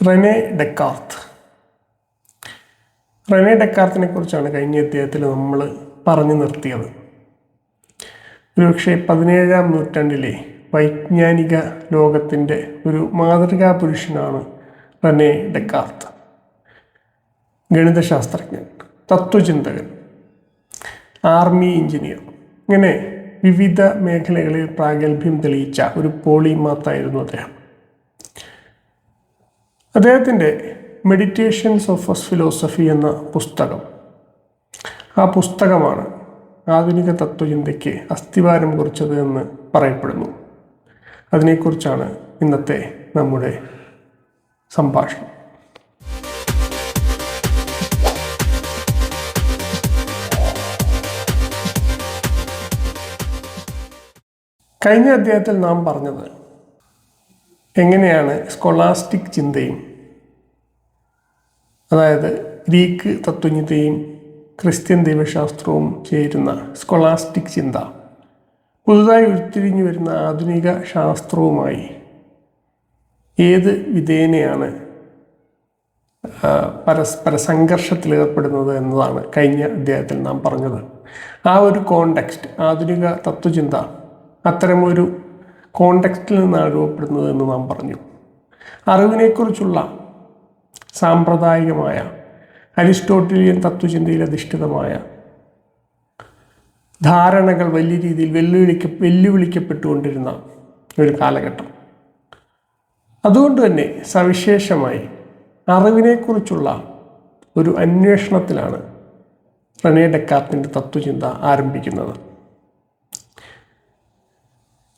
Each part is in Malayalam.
Rene Descartes. റെനെ ഡെക്കാർത്തിനെ കുറിച്ചാണ് കഴിഞ്ഞ അധ്യായത്തിൽ നമ്മൾ പറഞ്ഞു നിർത്തിയത്. ഒരുപക്ഷെ 17-ാം നൂറ്റാണ്ടിലെ വൈജ്ഞാനിക ലോകത്തിൻ്റെ ഒരു മാതൃകാ പുരുഷനാണ് റെനെ ഡെക്കാർത്ത്. ഗണിതശാസ്ത്രജ്ഞൻ, തത്വചിന്തകൻ, ആർമി എഞ്ചിനീയർ, ഇങ്ങനെ വിവിധ മേഖലകളിൽ പ്രാഗൽഭ്യം തെളിയിച്ച ഒരു പോളിമാത്തായിരുന്നു അദ്ദേഹം. അദ്ദേഹത്തിൻ്റെ മെഡിറ്റേഷൻസ് ഓഫ് ഫിലോസഫി എന്ന പുസ്തകം, ആ പുസ്തകമാണ് ആധുനിക തത്വചിന്തയ്ക്ക് അസ്ഥിവാരം കുറിച്ചത് എന്ന് പറയപ്പെടുന്നു. അതിനെക്കുറിച്ചാണ് ഇന്നത്തെ നമ്മുടെ സംഭാഷണം. കഴിഞ്ഞ അധ്യായത്തിൽ നാം പറഞ്ഞത് എങ്ങനെയാണ് സ്കോളാസ്റ്റിക് ചിന്തയും, അതായത് ഗ്രീക്ക് തത്വചിന്തയും ക്രിസ്ത്യൻ ദൈവശാസ്ത്രവും ചേരുന്ന സ്കോളാസ്റ്റിക് ചിന്ത പുതുതായി ഉരുത്തിരിഞ്ഞു വരുന്ന ആധുനിക ശാസ്ത്രവുമായി ഏത് വിധേനയാണ് പരസ്പര സംഘർഷത്തിലേർപ്പെടുന്നത് എന്നതാണ് കഴിഞ്ഞ അധ്യായത്തിൽ നാം പറഞ്ഞത്. ആ ഒരു കോണ്ടെക്സ്റ്റ്, ആധുനിക തത്വചിന്ത അത്തരമൊരു കോണ്ടെക്സ്റ്റിൽ നിന്നാണ് രൂപപ്പെടുന്നത് എന്ന് നാം പറഞ്ഞു. അറിവിനെക്കുറിച്ചുള്ള സാമ്പ്രദായികമായ അരിസ്റ്റോട്ടലിയൻ തത്വചിന്തയിൽ അധിഷ്ഠിതമായ ധാരണകൾ വലിയ രീതിയിൽ വെല്ലുവിളിക്കപ്പെട്ടുകൊണ്ടിരുന്ന ഒരു കാലഘട്ടം. അതുകൊണ്ട് തന്നെ സവിശേഷമായി അറിവിനെക്കുറിച്ചുള്ള ഒരു അന്വേഷണത്തിലാണ് റെനെ ഡെക്കാർത്തിൻ്റെ തത്വചിന്ത ആരംഭിക്കുന്നത്.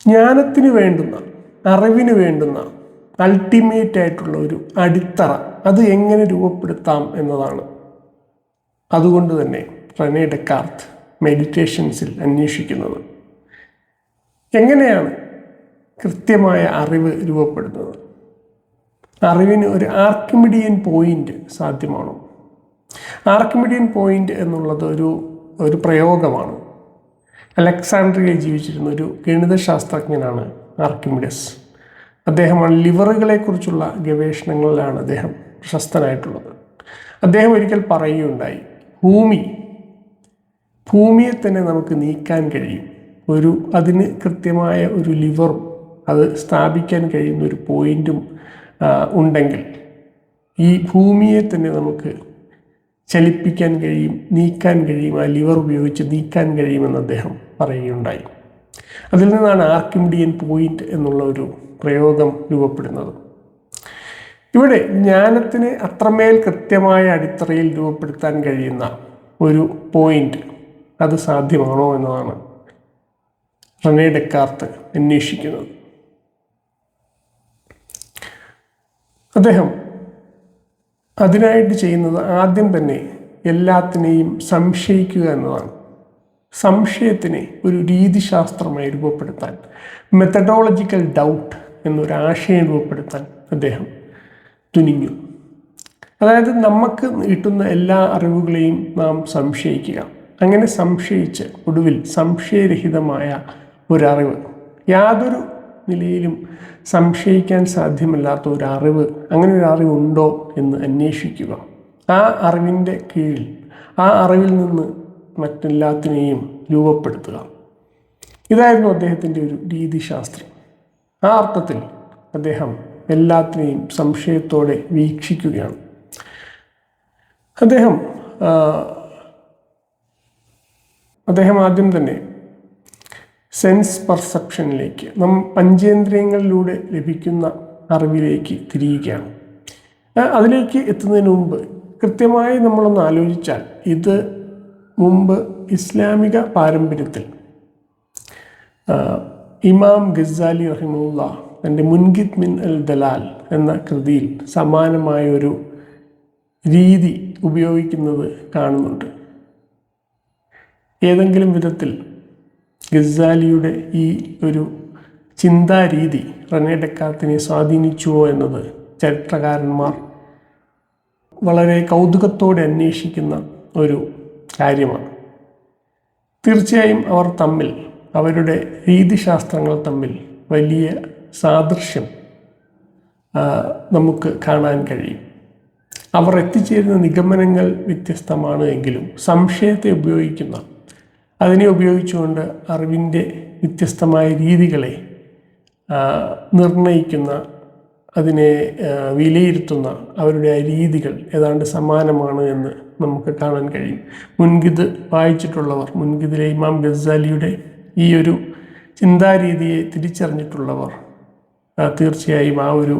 ജ്ഞാനത്തിന് വേണ്ടുന്ന, അറിവിന് വേണ്ടുന്ന അൾട്ടിമേറ്റ് ആയിട്ടുള്ള ഒരു അടിത്തറ അത് എങ്ങനെ രൂപപ്പെടുത്താം എന്നതാണ്. അതുകൊണ്ട് തന്നെ റെനെ ഡെക്കാർത്ത് മെഡിറ്റേഷൻസിൽ അന്വേഷിക്കുന്നത് എങ്ങനെയാണ് കൃത്യമായ അറിവ് രൂപപ്പെടുന്നത്. അറിവിന് ഒരു ആർക്കിമിഡിയൻ പോയിന്റ് സാധ്യമാണോ? ആർക്കിമിഡിയൻ പോയിന്റ് എന്നുള്ളത് ഒരു പ്രയോഗമാണ്. അലക്സാണ്ട്രിയയിൽ ജീവിച്ചിരുന്ന ഒരു ഗണിതശാസ്ത്രജ്ഞനാണ് ആർക്കിമിഡിസ്. അദ്ദേഹമാണ് ലിവറുകളെക്കുറിച്ചുള്ള ഗവേഷണങ്ങളിലാണ് അദ്ദേഹം പ്രശസ്തനായിട്ടുള്ളത്. അദ്ദേഹം ഒരിക്കൽ പറയുകയുണ്ടായി, ഭൂമിയെ തന്നെ നമുക്ക് നീക്കാൻ കഴിയും. അതിന് കൃത്യമായ ഒരു ലിവറും അത് സ്ഥാപിക്കാൻ കഴിയുന്ന ഒരു പോയിന്റും ഉണ്ടെങ്കിൽ ഈ ഭൂമിയെ തന്നെ നമുക്ക് ചലിപ്പിക്കാൻ കഴിയും, നീക്കാൻ കഴിയും, ആ ലിവർ ഉപയോഗിച്ച് നീക്കാൻ കഴിയുമെന്ന് അദ്ദേഹം പറയുകയുണ്ടായി. അതിൽ നിന്നാണ് ആർക്കിമിഡിയൻ പോയിന്റ് എന്നുള്ള ഒരു പ്രയോഗം രൂപപ്പെടുന്നത്. ഇവിടെ ജ്ഞാനത്തിന് അത്രമേൽ കൃത്യമായ അടിത്തറയിൽ രൂപപ്പെടുത്താൻ കഴിയുന്ന ഒരു പോയിന്റ് അത് സാധ്യമാണോ എന്നതാണ് റെനെ ഡെക്കാർത്ത് അന്വേഷിക്കുന്നത്. അദ്ദേഹം അതിനായിട്ട് ചെയ്യുന്നത് ആദ്യം തന്നെ എല്ലാത്തിനെയും സംശയിക്കുക എന്നതാണ്. സംശയത്തിനെ ഒരു രീതിശാസ്ത്രമായി രൂപപ്പെടുത്താൻ, മെത്തഡോളജിക്കൽ ഡൗട്ട് എന്നൊരാശയം രൂപപ്പെടുത്താൻ അദ്ദേഹം തുനിഞ്ഞു. അതായത് നമുക്ക് കിട്ടുന്ന എല്ലാ അറിവുകളെയും നാം സംശയിക്കുക. അങ്ങനെ സംശയിച്ച് ഒടുവിൽ സംശയരഹിതമായ ഒരറിവ്, യാതൊരു നിലയിലും സംശയിക്കാൻ സാധ്യമല്ലാത്ത ഒരറിവ്, അങ്ങനെ ഒരു അറിവുണ്ടോ എന്ന് അന്വേഷിക്കുക. ആ അറിവിൻ്റെ കീഴിൽ, ആ അറിവിൽ നിന്ന് മറ്റെല്ലാത്തിനെയും രൂപപ്പെടുത്തുക. ഇതായിരുന്നു അദ്ദേഹത്തിൻ്റെ ഒരു രീതിശാസ്ത്രം. ആ അർത്ഥത്തിൽ അദ്ദേഹം എല്ലാത്തിനെയും സംശയത്തോടെ വീക്ഷിക്കുകയാണ്. അദ്ദേഹം ആദ്യം തന്നെ സെൻസ് പെർസെപ്ഷനിലേക്ക്, പഞ്ചേന്ദ്രിയങ്ങളിലൂടെ ലഭിക്കുന്ന അറിവിലേക്ക് തിരിയുകയാണ്. അതിലേക്ക് എത്തുന്നതിന് മുമ്പ് കൃത്യമായി നമ്മളൊന്ന് ആലോചിച്ചാൽ, ഇത് മുമ്പ് ഇസ്ലാമിക പാരമ്പര്യത്തിൽ ഇമാം ഗസാലി റഹിമഹുല്ലാ തൻ്റെ മുൻകിത് മിൻ അൽ ദലാൽ എന്ന കൃതിയിൽ സമാനമായൊരു രീതി ഉപയോഗിക്കുന്നത് കാണുന്നുണ്ട്. ഏതെങ്കിലും വിധത്തിൽ ഗസാലിയുടെ ഈ ഒരു ചിന്താരീതി റെനെ ഡെക്കാർത്തിനെ സ്വാധീനിച്ചുവോ എന്നത് ചരിത്രകാരന്മാർ വളരെ കൗതുകത്തോടെ അന്വേഷിക്കുന്ന ഒരു കാര്യമാണ്. തീർച്ചയായും അവരുടെ രീതിശാസ്ത്രങ്ങൾ തമ്മിൽ വലിയ സാദൃശ്യം നമുക്ക് കാണാൻ കഴിയും. അവർ എത്തിച്ചേരുന്ന നിഗമനങ്ങൾ വ്യത്യസ്തമാണ് എങ്കിലും സംശയത്തെ അതിനെ ഉപയോഗിച്ചുകൊണ്ട് അറിവിൻ്റെ വ്യത്യസ്തമായ രീതികളെ നിർണയിക്കുന്ന, അതിനെ വിലയിരുത്തുന്ന അവരുടെ ആ രീതികൾ ഏതാണ്ട് സമാനമാണ് എന്ന് നമുക്ക് കാണാൻ കഴിയും. മുൻകിത് വായിച്ചിട്ടുള്ളവർ, മുൻകിതിലെ ഇമാം ഗസാലിയുടെ ഈ ഒരു ചിന്താരീതിയെ തിരിച്ചറിഞ്ഞിട്ടുള്ളവർ തീർച്ചയായും ആ ഒരു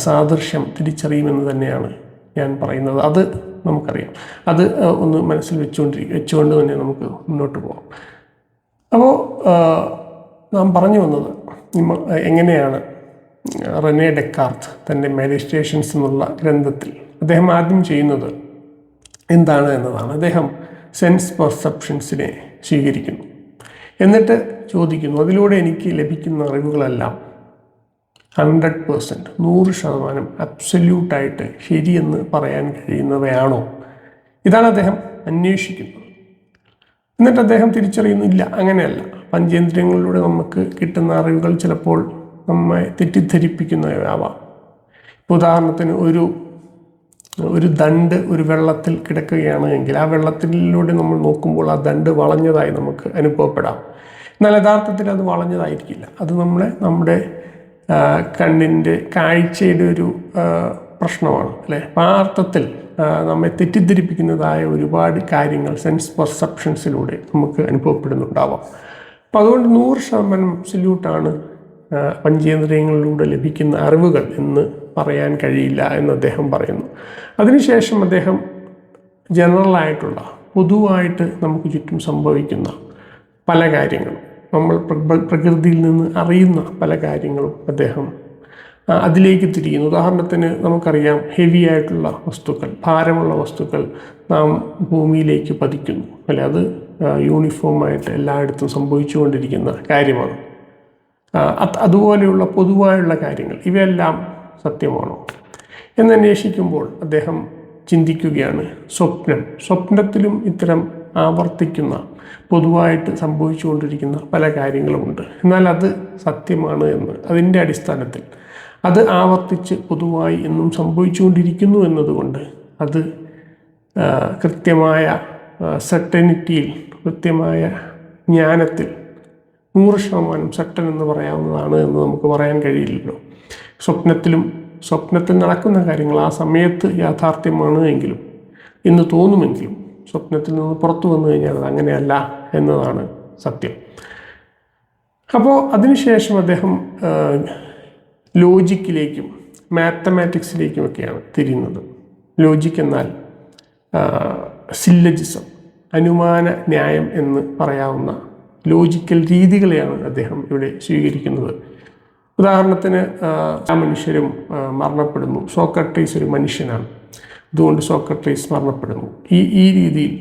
സാദൃശ്യം തിരിച്ചറിയുമെന്ന് തന്നെയാണ് ഞാൻ പറയുന്നത്. അത് നമുക്കറിയാം. അത് ഒന്ന് മനസ്സിൽ വെച്ചുകൊണ്ട് തന്നെ നമുക്ക് മുന്നോട്ട് പോകാം. അപ്പോൾ നാം പറഞ്ഞു വന്നത് എങ്ങനെയാണ് റെനെ ഡെക്കാർത്ത് തൻ്റെ മെഡിറ്റേഷൻസ് എന്നുള്ള ഗ്രന്ഥത്തിൽ അദ്ദേഹം ആദ്യം ചെയ്യുന്നത് എന്താണ് എന്നതാണ്. അദ്ദേഹം സെൻസ് പെർസെപ്ഷൻസിനെ സ്വീകരിക്കുന്നു. എന്നിട്ട് ചോദിക്കുന്നു, അതിലൂടെ എനിക്ക് ലഭിക്കുന്ന അറിവുകളെല്ലാം 100%, 100% അബ്സല്യൂട്ടായിട്ട് ശരിയെന്ന് പറയാൻ കഴിയുന്നവയാണോ? ഇതാണ് അദ്ദേഹം അന്വേഷിക്കുന്നത്. എന്നിട്ട് അദ്ദേഹം തിരിച്ചറിയുന്നില്ല, അങ്ങനെയല്ല. പഞ്ചേന്ദ്രിയങ്ങളിലൂടെ നമുക്ക് കിട്ടുന്ന അറിവുകൾ ചിലപ്പോൾ നമ്മെ തെറ്റിദ്ധരിപ്പിക്കുന്നവയാവാം. ഉദാഹരണത്തിന് ഒരു ദണ്ട് ഒരു വെള്ളത്തിൽ കിടക്കുകയാണ് എങ്കിൽ ആ വെള്ളത്തിലൂടെ നമ്മൾ നോക്കുമ്പോൾ ആ ദണ്ട് വളഞ്ഞതായി നമുക്ക് അനുഭവപ്പെടാം. എന്നാൽ യഥാർത്ഥത്തിൽ അത് വളഞ്ഞതായിരിക്കില്ല. അത് നമ്മുടെ കണ്ണിൻ്റെ കാഴ്ചയുടെ ഒരു പ്രശ്നമാണ്, അല്ലേ? അപ്പം ആ അർത്ഥത്തിൽ നമ്മെ തെറ്റിദ്ധരിപ്പിക്കുന്നതായ ഒരുപാട് കാര്യങ്ങൾ സെൻസ് പെർസെപ്ഷൻസിലൂടെ നമുക്ക് അനുഭവപ്പെടുന്നുണ്ടാവാം. അപ്പം അതുകൊണ്ട് 100% അബ്സല്യൂട്ടാണ് പഞ്ചേന്ദ്രിയങ്ങളിലൂടെ ലഭിക്കുന്ന അറിവുകൾ എന്ന് പറയാൻ കഴിയില്ല എന്ന് അദ്ദേഹം പറയുന്നു. അതിനുശേഷം അദ്ദേഹം ജനറലായിട്ടുള്ള, പൊതുവായിട്ട് നമുക്ക് ചുറ്റും സംഭവിക്കുന്ന പല കാര്യങ്ങളും, നമ്മൾ പ്രകൃതിയിൽ നിന്ന് അറിയുന്ന പല കാര്യങ്ങളും അദ്ദേഹം അതിലേക്ക് തിരിയുന്നു. ഉദാഹരണത്തിന് നമുക്കറിയാം, ഹെവി ആയിട്ടുള്ള വസ്തുക്കൾ, ഭാരമുള്ള വസ്തുക്കൾ നാം ഭൂമിയിലേക്ക് പതിക്കുന്നു, അല്ലെ? അത് യൂണിഫോമായിട്ട് എല്ലായിടത്തും സംഭവിച്ചുകൊണ്ടിരിക്കുന്ന കാര്യമാണ്. അതുപോലെയുള്ള പൊതുവായുള്ള കാര്യങ്ങൾ ഇവയെല്ലാം സത്യമാണോ എന്നന്വേഷിക്കുമ്പോൾ അദ്ദേഹം ചിന്തിക്കുകയാണ്, സ്വപ്നത്തിലും ഇത്തരം ആവർത്തിക്കുന്ന, പൊതുവായിട്ട് സംഭവിച്ചുകൊണ്ടിരിക്കുന്ന പല കാര്യങ്ങളുമുണ്ട്. എന്നാൽ അത് സത്യമാണ് എന്ന്, അതിൻ്റെ അടിസ്ഥാനത്തിൽ അത് ആവർത്തിച്ച് പൊതുവായി എന്നും സംഭവിച്ചുകൊണ്ടിരിക്കുന്നു എന്നതുകൊണ്ട് അത് കൃത്യമായ സെർട്ടനിറ്റിയിൽ, കൃത്യമായ ജ്ഞാനത്തിൽ 100% സെർട്ടൻ എന്ന് പറയാവുന്നതാണ് എന്ന് നമുക്ക് പറയാൻ കഴിയില്ലല്ലോ. സ്വപ്നത്തിൽ നടക്കുന്ന കാര്യങ്ങൾ ആ സമയത്ത് യാഥാർത്ഥ്യമാണ് എങ്കിലും, എന്ന് തോന്നുമെങ്കിലും, സ്വപ്നത്തിൽ നിന്ന് പുറത്തു വന്നു കഴിഞ്ഞാൽ അത് അങ്ങനെയല്ല എന്നതാണ് സത്യം. അപ്പോൾ അതിനുശേഷം അദ്ദേഹം ലോജിക്കിലേക്കും മാത്തമാറ്റിക്സിലേക്കുമൊക്കെയാണ് തിരിയുന്നത്. ലോജിക്ക് എന്നാൽ സില്ലജിസം, അനുമാന ന്യായം എന്ന് പറയാവുന്ന ലോജിക്കൽ രീതികളെയാണ് അദ്ദേഹം ഇവിടെ സ്വീകരിക്കുന്നത്. ഉദാഹരണത്തിന്, ആ മനുഷ്യരും മരണപ്പെടുന്നു. സോക്രട്ടീസ് ഒരു മനുഷ്യനാണ്, അതുകൊണ്ട് സോക്രട്ടീസ് മരണപ്പെടുന്നു. ഈ രീതിയിൽ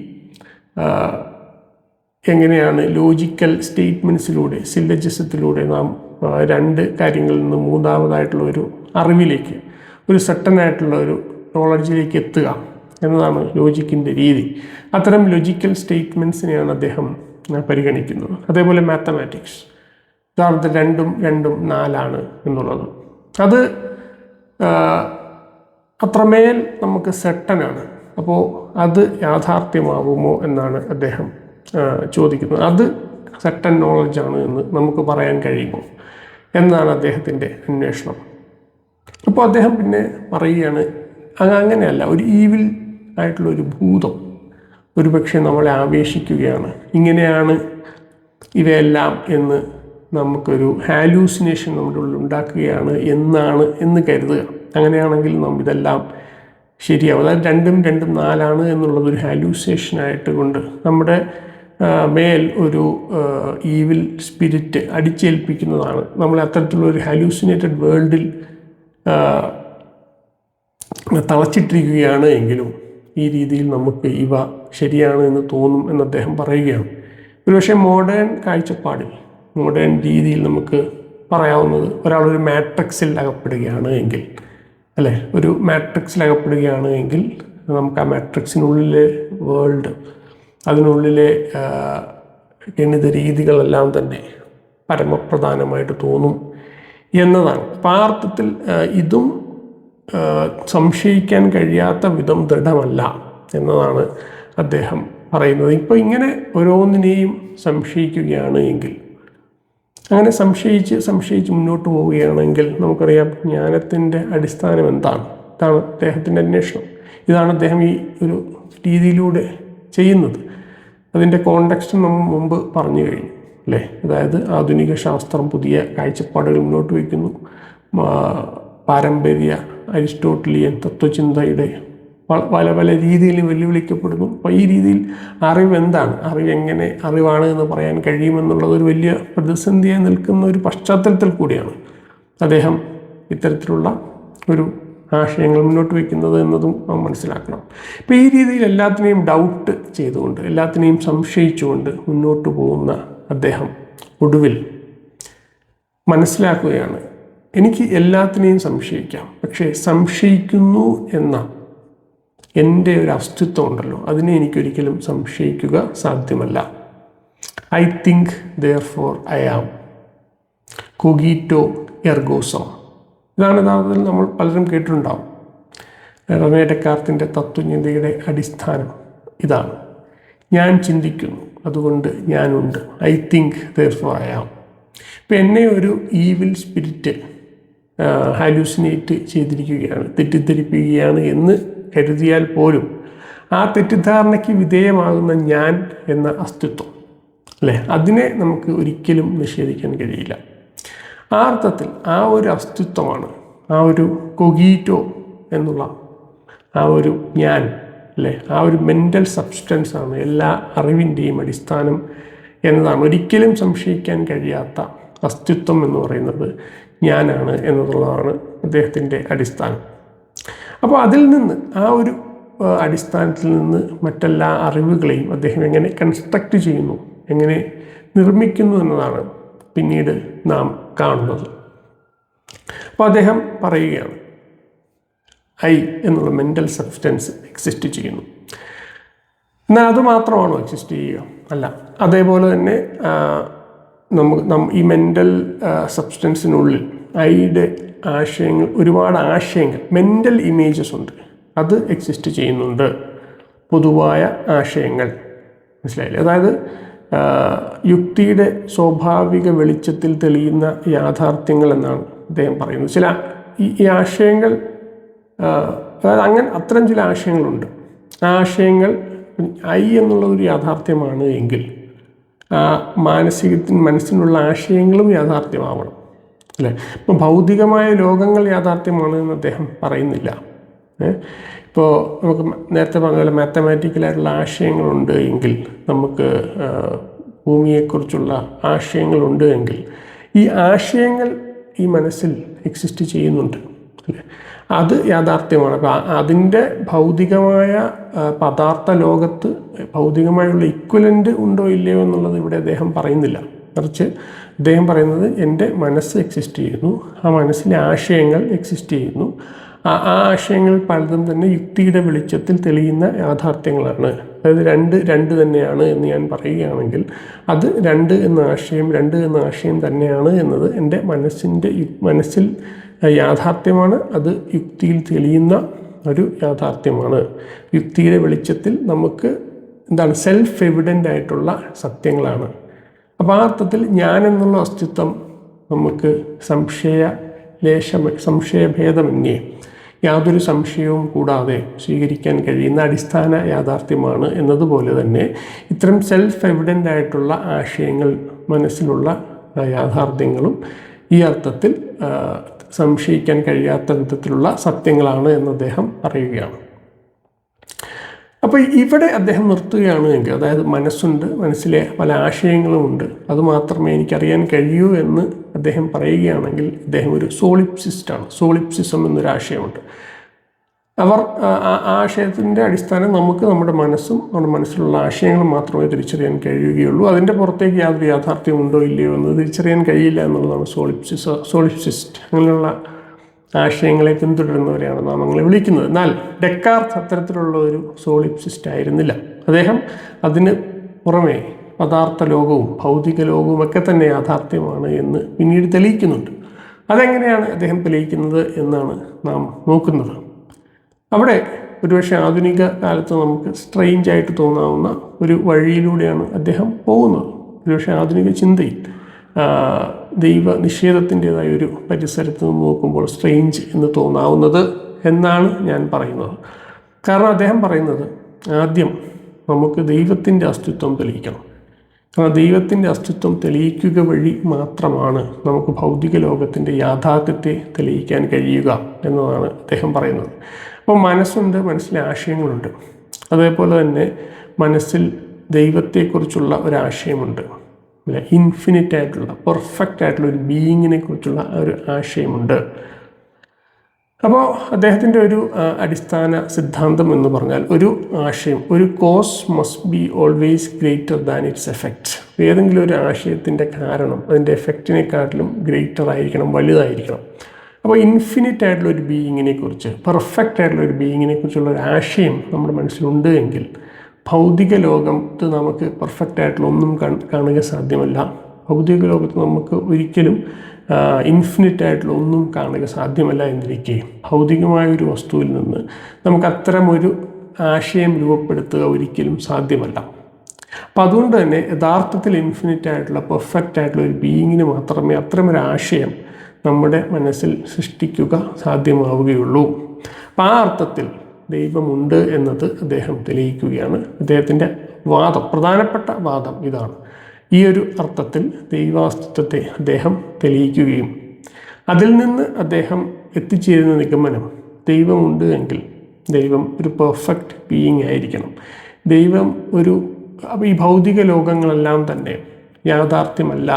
എങ്ങനെയാണ് ലോജിക്കൽ സ്റ്റേറ്റ്മെൻറ്റ്സിലൂടെ, സില്ലജിസത്തിലൂടെ നാം രണ്ട് കാര്യങ്ങളിൽ നിന്ന് മൂന്നാമതായിട്ടുള്ള ഒരു അറിവിലേക്ക്, ഒരു സെർട്ടനായിട്ടുള്ള ഒരു നോളജിലേക്ക് എത്തുക എന്നതാണ് ലോജിക്കിൻ്റെ രീതി. അത്തരം ലോജിക്കൽ സ്റ്റേറ്റ്മെൻറ്റ്സിനെയാണ് അദ്ദേഹം പരിഗണിക്കുന്നത്. അതേപോലെ മാത്തമാറ്റിക്സ്, ഉദാഹരണത്തിന് 2 × 4 എന്നുള്ളത്, അത് അത്രമേൽ നമുക്ക് സെർട്ടനാണ്. അപ്പോൾ അത് യാഥാർത്ഥ്യമാവുമോ എന്നാണ് അദ്ദേഹം ചോദിക്കുന്നത്. അത് സെർട്ടൻ നോളജാണ് എന്ന് നമുക്ക് പറയാൻ കഴിയുമോ എന്നാണ് അദ്ദേഹത്തിൻ്റെ അന്വേഷണം. അപ്പോൾ അദ്ദേഹം പിന്നെ പറയുകയാണ്, അങ്ങനെയല്ല, ഒരു ഈവിൽ ആയിട്ടുള്ള ഒരു ഭൂതം ഒരുപക്ഷെ നമ്മളെ ആവേശിക്കുകയാണ്, ഇങ്ങനെയാണ് ഇവയെല്ലാം എന്ന് നമുക്കൊരു ഹാലൂസിനേഷൻ നമ്മുടെ ഉള്ളിൽ ഉണ്ടാക്കുകയാണ് എന്ന് കരുതുക. അങ്ങനെയാണെങ്കിൽ നാം ഇതെല്ലാം ശരിയാവും. അതായത് 2 × 4 എന്നുള്ളതൊരു ഹാലൂസിനേഷനായിട്ട് കൊണ്ട് നമ്മുടെ മേൽ ഒരു ഈവിൽ സ്പിരിറ്റ് അടിച്ചേൽപ്പിക്കുന്നതാണ്. നമ്മളെ അത്തരത്തിലുള്ള ഒരു ഹാലൂസിനേറ്റഡ് വേൾഡിൽ തളച്ചിട്ടിരിക്കുകയാണ് എങ്കിലും ഈ രീതിയിൽ നമുക്ക് ഇവ ശരിയാണ് എന്ന് തോന്നും എന്ന് അദ്ദേഹം പറയുകയാണ്. ഒരുപക്ഷെ മോഡേൺ കാഴ്ചപ്പാടിൽ, മോഡേൺ രീതിയിൽ നമുക്ക് പറയാവുന്നത്, ഒരാളൊരു മാട്രിക്സിൽ അകപ്പെടുകയാണ് എങ്കിൽ, അല്ലേ, ഒരു മാട്രിക്സിൽ അകപ്പെടുകയാണ് എങ്കിൽ നമുക്ക് ആ മാട്രിക്സിനുള്ളിലെ വേൾഡ്, അതിനുള്ളിലെ ഗണിത രീതികളെല്ലാം തന്നെ പരമപ്രധാനമായിട്ട് തോന്നും എന്നതാണ്. അപ്പോൾ ആ അർത്ഥത്തിൽ ഇതും സംശയിക്കാൻ കഴിയാത്ത വിധം ദൃഢമല്ല എന്നതാണ് അദ്ദേഹം പറയുന്നത്. ഇപ്പോൾ ഇങ്ങനെ ഓരോന്നിനെയും സംശയിക്കുകയാണ് എങ്കിൽ, അങ്ങനെ സംശയിച്ച് മുന്നോട്ട് പോവുകയാണെങ്കിൽ നമുക്കറിയാം ജ്ഞാനത്തിൻ്റെ അടിസ്ഥാനം എന്താണ്. ഇതാണ് അദ്ദേഹത്തിൻ്റെ അന്വേഷണം. ഇതാണ് അദ്ദേഹം ഈ ഒരു രീതിയിലൂടെ ചെയ്യുന്നത്. അതിൻ്റെ കോണ്ടെക്സ്റ്റ് നമ്മൾ മുമ്പ് പറഞ്ഞു കഴിഞ്ഞു അല്ലേ. അതായത് ആധുനിക ശാസ്ത്രം പുതിയ കാഴ്ചപ്പാടുകൾ മുന്നോട്ട് വയ്ക്കുന്നു. പാരമ്പര്യ അരിസ്റ്റോട്ടലിയൻ തത്വചിന്തയുടെ പല പല രീതിയിൽ വെല്ലുവിളിക്കപ്പെടുന്നു. അപ്പോൾ ഈ രീതിയിൽ അറിവ് എന്താണ്, അറിവ് എങ്ങനെ അറിവാണ് എന്ന് പറയാൻ കഴിയുമെന്നുള്ളത് ഒരു വലിയ പ്രതിസന്ധിയായി നിൽക്കുന്ന ഒരു പശ്ചാത്തലത്തിൽ കൂടിയാണ് അദ്ദേഹം ഇത്തരത്തിലുള്ള ഒരു ആശയങ്ങൾ മുന്നോട്ട് വയ്ക്കുന്നത് എന്നതും നാം മനസ്സിലാക്കണം. ഇപ്പോൾ ഈ രീതിയിൽ എല്ലാത്തിനെയും ഡൗട്ട് ചെയ്തുകൊണ്ട്, എല്ലാത്തിനെയും സംശയിച്ചുകൊണ്ട് മുന്നോട്ട് പോകുന്ന അദ്ദേഹം ഒടുവിൽ മനസ്സിലാക്കുകയാണ്, എനിക്ക് എല്ലാത്തിനെയും സംശയിക്കാം, പക്ഷേ സംശയിക്കുന്നു എന്ന എൻ്റെ ഒരു അസ്തിത്വം ഉണ്ടല്ലോ, അതിനെ എനിക്കൊരിക്കലും സംശയിക്കുക സാധ്യമല്ല. I think therefore I am, cogito ergo sum. ഇതാണ് യഥാർത്ഥത്തിൽ നമ്മൾ പലരും കേട്ടിട്ടുണ്ടാവും. റെനെ ഡെക്കാർത്തിൻ്റെ തത്വചിന്തയുടെ അടിസ്ഥാനം ഇതാണ്. ഞാൻ ചിന്തിക്കുന്നു, അതുകൊണ്ട് ഞാനുണ്ട്. I think therefore I am. ഇപ്പം എന്നെ ഒരു ഈവിൽ സ്പിരിറ്റ് ഹാലൂസിനേറ്റ് ചെയ്തിരിക്കുകയാണ്, തെറ്റിദ്ധരിപ്പിക്കുകയാണ് എന്ന് കരുതിയാൽ പോലും ആ തെറ്റിദ്ധാരണയ്ക്ക് വിധേയമാകുന്ന ഞാൻ എന്ന അസ്തിത്വം അല്ലേ, അതിനെ നമുക്ക് ഒരിക്കലും നിഷേധിക്കാൻ കഴിയില്ല. ആ അർത്ഥത്തിൽ ആ ഒരു അസ്തിത്വമാണ്, ആ ഒരു കൊഗീറ്റോ എന്നുള്ള ആ ഒരു ഞാൻ അല്ലേ, ആ ഒരു മെൻ്റൽ സബ്സ്റ്റൻസാണ് എല്ലാ അറിവിൻ്റെയും അടിസ്ഥാനം എന്നതാണ്. ഒരിക്കലും സംശയിക്കാൻ കഴിയാത്ത അസ്തിത്വം എന്ന് പറയുന്നത് ഞാനാണ് എന്നുള്ളതാണ് അദ്ദേഹത്തിൻ്റെ അടിസ്ഥാനം. അപ്പോൾ അതിൽ നിന്ന്, ആ ഒരു അടിസ്ഥാനത്തിൽ നിന്ന് മറ്റെല്ലാ അറിവുകളെയും അദ്ദേഹം എങ്ങനെ കൺസ്ട്രക്റ്റ് ചെയ്യുന്നു, എങ്ങനെ നിർമ്മിക്കുന്നു എന്നതാണ് പിന്നീട് നാം കാണുന്നത്. അപ്പോൾ അദ്ദേഹം പറയുകയാണ്, ഐ എന്നുള്ള മെൻ്റൽ സബ്സ്റ്റൻസ് എക്സിസ്റ്റ് ചെയ്യുന്നു. എന്നാൽ അതുമാത്രമാണോ എക്സിസ്റ്റ് ചെയ്യുക? അല്ല. അതേപോലെ തന്നെ ഈ മെൻ്റൽ സബ്സ്റ്റൻസിനുള്ളിൽ ഐയുടെ ആശയങ്ങൾ, ഒരുപാട് ആശയങ്ങൾ, മെൻ്റൽ ഇമേജസ് ഉണ്ട്, അത് എക്സിസ്റ്റ് ചെയ്യുന്നുണ്ട്. പൊതുവായ ആശയങ്ങൾ, മനസ്സിലായില്ലേ? അതായത് യുക്തിയുടെ സ്വാഭാവിക വെളിച്ചത്തിൽ തെളിയുന്ന യാഥാർത്ഥ്യങ്ങൾ എന്നാണ് അദ്ദേഹം പറയുന്നത്. ചില ഈ ആശയങ്ങൾ, അതായത് അത്തരം ചില ആശയങ്ങളുണ്ട്. ആ ആശയങ്ങൾ ഐ എന്നുള്ളതൊരു യാഥാർത്ഥ്യമാണ് എങ്കിൽ ആ മനസ്സിനുള്ള ആശയങ്ങളും യാഥാർത്ഥ്യമാവണം അല്ലേ. ഇപ്പോൾ ഭൗതികമായ ലോകങ്ങൾ യാഥാർത്ഥ്യമാണ് എന്ന് അദ്ദേഹം പറയുന്നില്ല. ഇപ്പോൾ നമുക്ക് നേരത്തെ പറഞ്ഞ പോലെ മാത്തമാറ്റിക്കലായിട്ടുള്ള ആശയങ്ങളുണ്ട് എങ്കിൽ, നമുക്ക് ഭൂമിയെക്കുറിച്ചുള്ള ആശയങ്ങളുണ്ട് എങ്കിൽ, ഈ ആശയങ്ങൾ ഈ മനസ്സിൽ എക്സിസ്റ്റ് ചെയ്യുന്നുണ്ട് അല്ലേ, അത് യാഥാർത്ഥ്യമാണ്. അപ്പോൾ അതിൻ്റെ ഭൗതികമായ പദാർത്ഥ ലോകത്ത് ഭൗതികമായുള്ള ഇക്വലൻ്റ് ഉണ്ടോ ഇല്ലയോ എന്നുള്ളത് ഇവിടെ അദ്ദേഹം പറയുന്നില്ല. മറിച്ച് അദ്ദേഹം പറയുന്നത് എൻ്റെ മനസ്സ് എക്സിസ്റ്റ് ചെയ്യുന്നു, ആ മനസ്സിലെ ആശയങ്ങൾ എക്സിസ്റ്റ് ചെയ്യുന്നു, ആ ആശയങ്ങൾ പലതും തന്നെ യുക്തിയുടെ വെളിച്ചത്തിൽ തെളിയുന്ന യാഥാർത്ഥ്യങ്ങളാണ്. അതായത് രണ്ട് തന്നെയാണ് എന്ന് ഞാൻ പറയുകയാണെങ്കിൽ അത് രണ്ട് എന്ന ആശയം തന്നെയാണ് എന്നത് എൻ്റെ മനസ്സിൽ യാഥാർത്ഥ്യമാണ്. അത് യുക്തിയിൽ തെളിയുന്ന ഒരു യാഥാർത്ഥ്യമാണ്. യുക്തിയുടെ വെളിച്ചത്തിൽ നമുക്ക് സെൽഫ് എവിഡൻ്റ് ആയിട്ടുള്ള സത്യങ്ങളാണ്. അപ്പോൾ ആ അർത്ഥത്തിൽ ഞാനെന്നുള്ള അസ്തിത്വം നമുക്ക് സംശയഭേദമന്യേ യാതൊരു സംശയവും കൂടാതെ സ്വീകരിക്കാൻ കഴിയുന്ന അടിസ്ഥാന യാഥാർത്ഥ്യമാണ്. എന്നതുപോലെ തന്നെ ഇത്തരം സെൽഫ് എവിഡൻ്റ് ആയിട്ടുള്ള ആശയങ്ങൾ, മനസ്സിലുള്ള യാഥാർത്ഥ്യങ്ങളും ഈ അർത്ഥത്തിൽ സംശയിക്കാൻ കഴിയാത്ത വിധത്തിലുള്ള സത്യങ്ങളാണ് എന്ന് അദ്ദേഹം പറയുകയാണ്. അപ്പോൾ ഇവിടെ അദ്ദേഹം നിർത്തുകയാണ് എങ്കിൽ, അതായത് മനസ്സുണ്ട്, മനസ്സിലെ പല ആശയങ്ങളുമുണ്ട്, അതുമാത്രമേ എനിക്കറിയാൻ കഴിയൂ എന്ന് അദ്ദേഹം പറയുകയാണെങ്കിൽ അദ്ദേഹം ഒരു സോളിപ്സിസ്റ്റാണ്. സോളിപ്സിസം എന്നൊരു ആശയമുണ്ട്. ആശയത്തിൻ്റെ അടിസ്ഥാനം നമുക്ക് നമ്മുടെ മനസ്സിലുള്ള ആശയങ്ങൾ മാത്രമേ തിരിച്ചറിയാൻ കഴിയുകയുള്ളൂ. അതിൻ്റെ പുറത്തേക്ക് യാതൊരു യാഥാർത്ഥ്യമുണ്ടോ ഇല്ലയോ എന്ന് തിരിച്ചറിയാൻ കഴിയില്ല എന്നുള്ളതാണ് സോളിപ്സിസ്റ്റ്. അങ്ങനെയുള്ള ആശയങ്ങളെ പിന്തുടരുന്നവരെയാണ് നാം ഞങ്ങളെ വിളിക്കുന്നത്. എന്നാൽ ഡെക്കാർത്ത് അത്തരത്തിലുള്ള ഒരു സോളിപ്സിസ്റ്റ് ആയിരുന്നില്ല. അദ്ദേഹം അതിന് പുറമെ പദാർത്ഥ ലോകവും ഭൗതിക ലോകവും ഒക്കെ തന്നെ യാഥാർത്ഥ്യമാണ് എന്ന് പിന്നീട് തെളിയിക്കുന്നുണ്ട്. അതെങ്ങനെയാണ് അദ്ദേഹം തെളിയിക്കുന്നത് എന്നാണ് നാം നോക്കുന്നത്. അവിടെ ഒരുപക്ഷെ ആധുനിക കാലത്ത് നമുക്ക് സ്ട്രെയിഞ്ച് ആയിട്ട് തോന്നാവുന്ന ഒരു വഴിയിലൂടെയാണ് അദ്ദേഹം പോകുന്നത്. ഒരുപക്ഷെ ആധുനിക ചിന്തയിൽ ദൈവ നിഷേധത്തിൻ്റെതായ ഒരു പരിസരത്ത് നിന്ന് നോക്കുമ്പോൾ സ്ട്രെയിഞ്ച് എന്ന് തോന്നാവുന്നത് എന്നാണ് ഞാൻ പറയുന്നത്. കാരണം അദ്ദേഹം പറയുന്നത് ആദ്യം നമുക്ക് ദൈവത്തിൻ്റെ അസ്തിത്വം തെളിയിക്കണം. കാരണം ദൈവത്തിൻ്റെ അസ്തിത്വം തെളിയിക്കുക വഴി മാത്രമാണ് നമുക്ക് ഭൗതിക ലോകത്തിൻ്റെ യാഥാർത്ഥ്യത്തെ തെളിയിക്കാൻ കഴിയുക എന്നതാണ് അദ്ദേഹം പറയുന്നത്. അപ്പോൾ മനസ്സുണ്ട്, മനസ്സിലെ ആശയങ്ങളുണ്ട്. അതേപോലെ തന്നെ മനസ്സിൽ ദൈവത്തെക്കുറിച്ചുള്ള ഒരാശയമുണ്ട്, അല്ലെ, ഇൻഫിനിറ്റ് ആയിട്ടുള്ള പെർഫെക്റ്റ് ആയിട്ടുള്ള ഒരു ബീയിങ്ങിനെ കുറിച്ചുള്ള ഒരു ആശയമുണ്ട്. അപ്പോൾ അദ്ദേഹത്തിൻ്റെ ഒരു അടിസ്ഥാന സിദ്ധാന്തം എന്ന് പറഞ്ഞാൽ ഒരു ആശയം, ഒരു cause must be always greater than its effect. ഏതെങ്കിലും ഒരു ആശയത്തിൻ്റെ കാരണം അതിൻ്റെ എഫക്റ്റിനെക്കാട്ടിലും ഗ്രേറ്റർ ആയിരിക്കണം, വലുതായിരിക്കണം. അപ്പോൾ ഇൻഫിനിറ്റ് ആയിട്ടുള്ള ഒരു ബീയിങ്ങിനെ കുറിച്ച്, പെർഫെക്റ്റ് ആയിട്ടുള്ള ഒരു ബീയിങ്ങിനെ കുറിച്ചുള്ള ഒരു ആശയം നമ്മുടെ മനസ്സിലുണ്ട് എങ്കിൽ ഭൗതിക ലോകത്ത് നമുക്ക് പെർഫെക്റ്റ് ആയിട്ടുള്ള ഒന്നും കാണുക സാധ്യമല്ല. ഭൗതിക ലോകത്ത് നമുക്ക് ഒരിക്കലും ഇൻഫിനിറ്റ് ആയിട്ടുള്ള ഒന്നും കാണുക സാധ്യമല്ല എന്നിരിക്കെ ഭൗതികമായ ഒരു വസ്തുവിൽ നിന്ന് നമുക്ക് അത്തരമൊരു ആശയം രൂപപ്പെടുത്തുക ഒരിക്കലും സാധ്യമല്ല. അപ്പം അതുകൊണ്ട് തന്നെ യഥാർത്ഥത്തിൽ ഇൻഫിനിറ്റ് ആയിട്ടുള്ള പെർഫെക്റ്റ് ആയിട്ടുള്ള ഒരു ബീയിങ്ങിന് മാത്രമേ അത്തരമൊരു ആശയം നമ്മുടെ മനസ്സിൽ സൃഷ്ടിക്കുക സാധ്യമാവുകയുള്ളൂ. അപ്പം ആ അർത്ഥത്തിൽ ദൈവമുണ്ട് എന്നത് അദ്ദേഹം തെളിയിക്കുകയാണ്. അദ്ദേഹത്തിൻ്റെ വാദം, പ്രധാനപ്പെട്ട വാദം ഇതാണ്. ഈ ഒരു അർത്ഥത്തിൽ ദൈവാസ്തിത്വത്തെ അദ്ദേഹം തെളിയിക്കുകയും അതിൽ നിന്ന് അദ്ദേഹം എത്തിച്ചേരുന്ന നിഗമനം, ദൈവമുണ്ട് എങ്കിൽ ദൈവം ഒരു പെർഫെക്റ്റ് ബീയിങ് ആയിരിക്കണം. ദൈവം അപ്പോൾ ഈ ഭൗതിക ലോകങ്ങളെല്ലാം തന്നെ യാഥാർത്ഥ്യമല്ല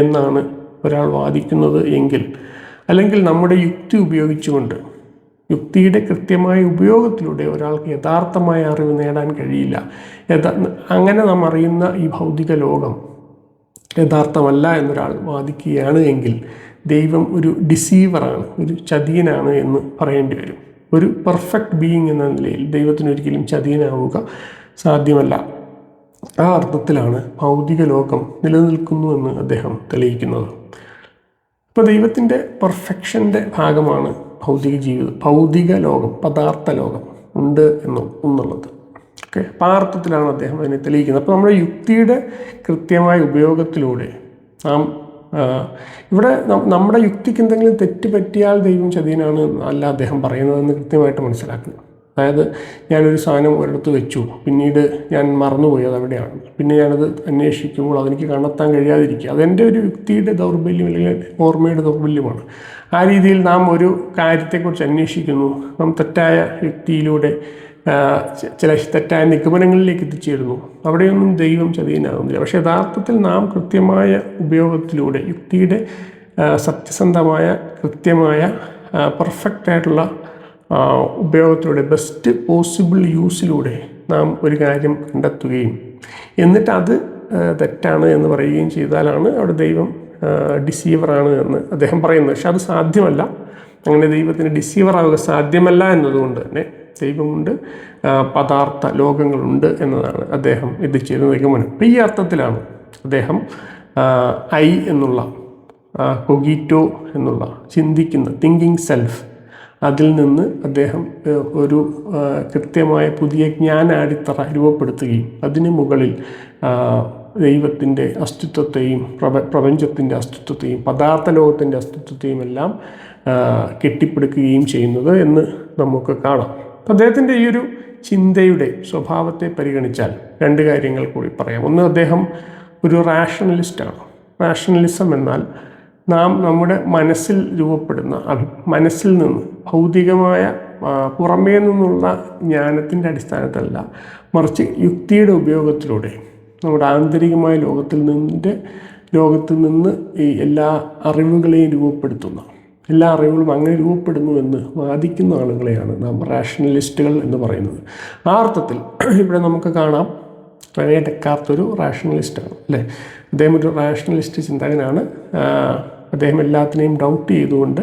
എന്നാണ് ഒരാൾ വാദിക്കുന്നത് എങ്കിൽ, അല്ലെങ്കിൽ നമ്മുടെ യുക്തി ഉപയോഗിച്ചുകൊണ്ട്, യുക്തിയുടെ കൃത്യമായ ഉപയോഗത്തിലൂടെ ഒരാൾക്ക് യഥാർത്ഥമായ അറിവ് നേടാൻ കഴിയില്ല. അങ്ങനെ നാം അറിയുന്ന ഈ ഭൗതിക ലോകം യഥാർത്ഥമല്ല എന്നൊരാൾ വാദിക്കുകയാണ് എങ്കിൽ ദൈവം ഒരു ഡിസീവറാണ്, ഒരു ചതിയനാണ് എന്ന് പറയേണ്ടി വരും. ഒരു പെർഫെക്റ്റ് ബീയിങ് എന്ന നിലയിൽ ദൈവത്തിനൊരിക്കലും ചതിയനാവുക സാധ്യമല്ല. ആ അർത്ഥത്തിലാണ് ഭൗതിക ലോകം നിലനിൽക്കുന്നു എന്ന് അദ്ദേഹം തെളിയിക്കുന്നത്. ഇപ്പോൾ ദൈവത്തിൻ്റെ പെർഫെക്ഷൻ്റെ ഭാഗമാണ് ഭൗതിക ലോകം, പദാർത്ഥ ലോകം ഉണ്ട് എന്നുള്ളത്. ഓക്കെ, അപ്പം ആ അർത്ഥത്തിലാണ് അദ്ദേഹം അതിനെ തെളിയിക്കുന്നത്. അപ്പോൾ നമ്മുടെ യുക്തിയുടെ കൃത്യമായ ഉപയോഗത്തിലൂടെ നാം ഇവിടെ നമ്മുടെ യുക്തിക്ക് എന്തെങ്കിലും തെറ്റ് പറ്റിയാൽ ദൈവം ചതിയനാണ് അല്ല അദ്ദേഹം പറയുന്നതെന്ന് കൃത്യമായിട്ട് മനസ്സിലാക്കണം. അതായത് ഞാനൊരു സാധനം ഒരിടത്ത് വെച്ചു, പിന്നീട് ഞാൻ മറന്നുപോയി അതെവിടെയാണ്, പിന്നെ ഞാനത് അന്വേഷിക്കുമ്പോൾ അതെനിക്ക് കണ്ടെത്താൻ കഴിയാതിരിക്കുക, അതെൻ്റെ ഒരു യുക്തിയുടെ ദൗർബല്യം അല്ലെങ്കിൽ ഓർമ്മയുടെ ദൗർബല്യമാണ്. ആ രീതിയിൽ നാം ഒരു കാര്യത്തെക്കുറിച്ച് അന്വേഷിക്കുന്നു, നാം തെറ്റായ യുക്തിയിലൂടെ ചില തെറ്റായ നിഗമനങ്ങളിലേക്ക് എത്തിച്ചേരുന്നു. അവിടെയൊന്നും ദൈവം ചതിയനാകുന്നില്ല. പക്ഷേ യഥാർത്ഥത്തിൽ നാം കൃത്യമായ ഉപയോഗത്തിലൂടെ, യുക്തിയുടെ സത്യസന്ധമായ കൃത്യമായ പെർഫെക്റ്റ് ആയിട്ടുള്ള ഉപയോഗത്തിലൂടെ, ബെസ്റ്റ് പോസിബിൾ യൂസിലൂടെ നാം ഒരു കാര്യം കണ്ടെത്തുകയും എന്നിട്ട് അത് തെറ്റാണ് എന്ന് പറയുകയും ചെയ്താലാണ് അവിടെ ദൈവം ഡിസീവറാണ് എന്ന് അദ്ദേഹം പറയുന്നത്. പക്ഷെ അത് സാധ്യമല്ല. അങ്ങനെ ദൈവത്തിന് ഡിസീവറാവുക സാധ്യമല്ല എന്നതുകൊണ്ട് തന്നെ ദൈവമുണ്ട്, പദാർത്ഥ ലോകങ്ങളുണ്ട് എന്നതാണ് അദ്ദേഹം എത്തിച്ചേരുന്ന നിഗമനം. അപ്പം ഈ അർത്ഥത്തിലാണ് അദ്ദേഹം ഐ എന്നുള്ള കൊഗീറ്റോ എന്നുള്ള ചിന്തിക്കുന്ന തിങ്കിങ് സെൽഫ്, അതിൽ നിന്ന് അദ്ദേഹം ഒരു കൃത്യമായ പുതിയ ജ്ഞാനാടിത്തറ രൂപപ്പെടുത്തുകയും അതിന് മുകളിൽ ദൈവത്തിൻ്റെ അസ്തിത്വത്തെയും പ്രപഞ്ചത്തിൻ്റെ അസ്തിത്വത്തെയും പദാർത്ഥ ലോകത്തിൻ്റെ അസ്തിത്വത്തെയും എല്ലാം കെട്ടിപ്പടുക്കുകയും ചെയ്യുന്നത് എന്ന് നമുക്ക് കാണാം. അദ്ദേഹത്തിൻ്റെ ഈ ഒരു ചിന്തയുടെ സ്വഭാവത്തെ പരിഗണിച്ചാൽ രണ്ട് കാര്യങ്ങൾ കൂടി പറയാം. ഒന്ന്, അദ്ദേഹം ഒരു റാഷണലിസ്റ്റാണ്. റാഷണലിസം എന്നാൽ നാം നമ്മുടെ മനസ്സിൽ രൂപപ്പെടുന്ന മനസ്സിൽ നിന്ന് ഭൗതികമായ പുറമേ നിന്നുള്ള ജ്ഞാനത്തിൻ്റെ അടിസ്ഥാനത്തിലല്ല, മറിച്ച് യുക്തിയുടെ ഉപയോഗത്തിലൂടെ നമ്മുടെ ആന്തരികമായ ലോകത്തിൽ നിന്ന് ഈ എല്ലാ അറിവുകളെയും രൂപപ്പെടുത്തുന്ന, എല്ലാ അറിവുകളും അങ്ങനെ രൂപപ്പെടുന്നു എന്ന് വാദിക്കുന്ന ആളുകളെയാണ് നാം റാഷണലിസ്റ്റുകൾ എന്ന് പറയുന്നത്. ആ അർത്ഥത്തിൽ ഇവിടെ നമുക്ക് കാണാം, റെനെ ഡെക്കാർത്ത് ഒരു റാഷണലിസ്റ്റാണ്, അല്ലേ? അദ്ദേഹം ഒരു റാഷണലിസ്റ്റ് ചിന്തകനാണ്. അദ്ദേഹം എല്ലാത്തിനെയും ഡൗട്ട് ചെയ്തുകൊണ്ട്